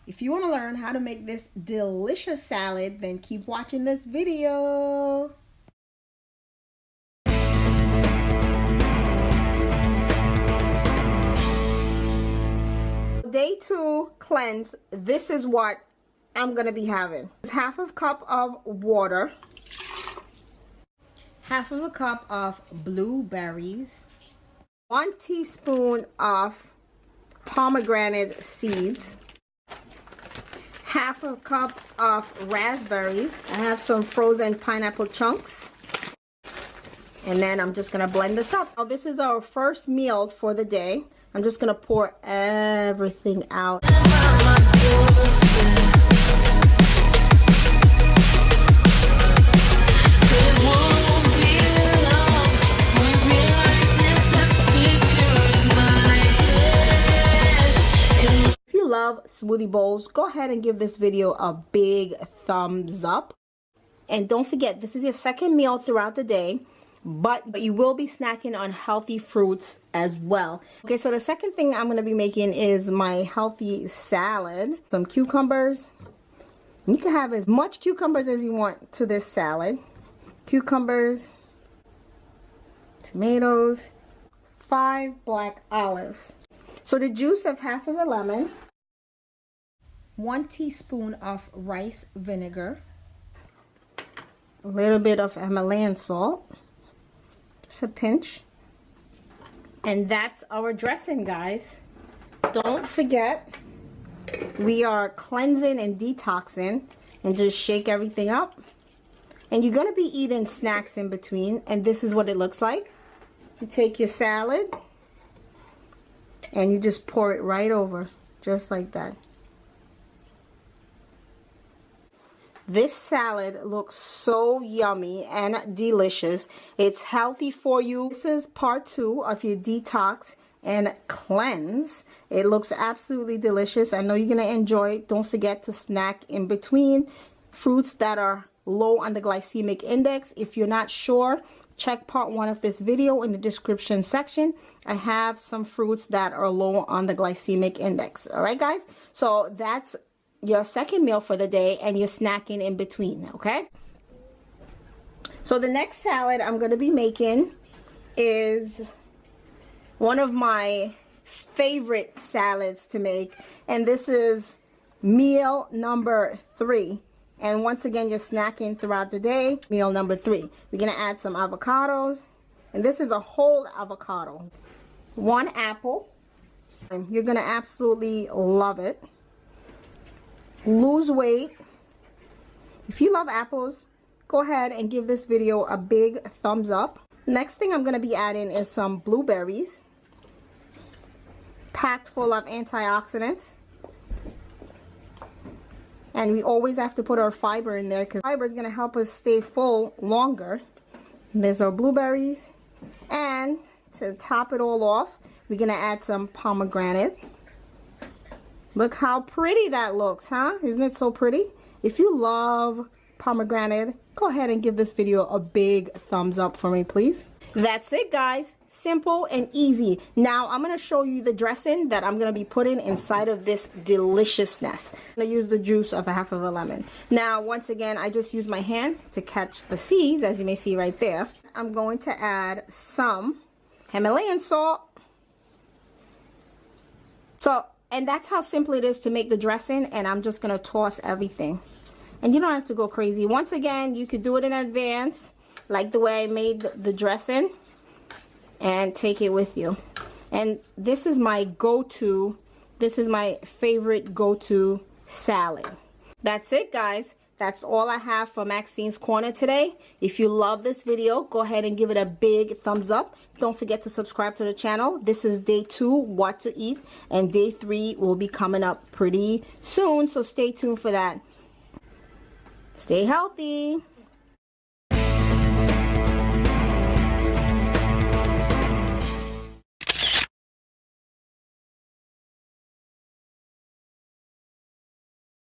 If you want to learn how to make this delicious salad, then keep watching this video. Day 2 cleanse. This is what I'm going to be having. Half a cup of water. Half of a cup of blueberries. 1 teaspoon of pomegranate seeds. Half a cup of raspberries. I have some frozen pineapple chunks. And then I'm just going to blend this up. Now, this is our first meal for the day. I'm just going to pour everything out. If you love smoothie bowls, go ahead and give this video a big thumbs up. And don't forget, this is your second meal throughout the day. But you will be snacking on healthy fruits as well. Okay, so the second thing I'm going to be making is my healthy salad. Some cucumbers. You can have as much cucumbers as you want to this salad. Cucumbers, tomatoes, 5 black olives. So the juice of half of a lemon. 1 teaspoon of rice vinegar. A little bit of Himalayan salt. Just a pinch. And that's our dressing, guys. Don't forget, we are cleansing and detoxing, and just shake everything up. And you're going to be eating snacks in between, and this is what it looks like. You take your salad and you just pour it right over, just like that. This salad looks so yummy and delicious. It's healthy for you. This is part 2 of your detox and cleanse. It looks absolutely delicious. I know you're going to enjoy it. Don't forget to snack in between. Fruits that are low on the glycemic index. If you're not sure, check part 1 of this video in the description section. I have some fruits that are low on the glycemic index. Alright guys, so that's your second meal for the day, and you're snacking in between, okay? So the next salad I'm going to be making is one of my favorite salads to make, and this is meal number 3. And once again, you're snacking throughout the day. Meal number 3. We're going to add some avocados, and this is a whole avocado. 1 apple. And you're going to absolutely love it. Lose weight. If you love apples, go ahead and give this video a big thumbs up. Next thing I'm going to be adding is some blueberries, packed full of antioxidants. And we always have to put our fiber in there, because fiber is going to help us stay full longer. And there's our blueberries. And to top it all off, we're going to add some pomegranate. Look how pretty that looks, huh? Isn't it so pretty? If you love pomegranate, go ahead and give this video a big thumbs up for me, please. That's it, guys. Simple and easy. Now, I'm going to show you the dressing that I'm going to be putting inside of this deliciousness. I'm going to use the juice of half of a lemon. Now, once again, I just use my hand to catch the seeds, as you may see right there. I'm going to add some Himalayan salt. And that's how simple it is to make the dressing, and I'm just going to toss everything. And you don't have to go crazy. Once again, you could do it in advance, like the way I made the dressing, and take it with you. And this is my go-to, this is my favorite go-to salad. That's it, guys. That's all I have for Maxine's Corner today. If you love this video, go ahead and give it a big thumbs up. Don't forget to subscribe to the channel. This is day 2, what to eat, and day 3 will be coming up pretty soon, so stay tuned for that. Stay healthy.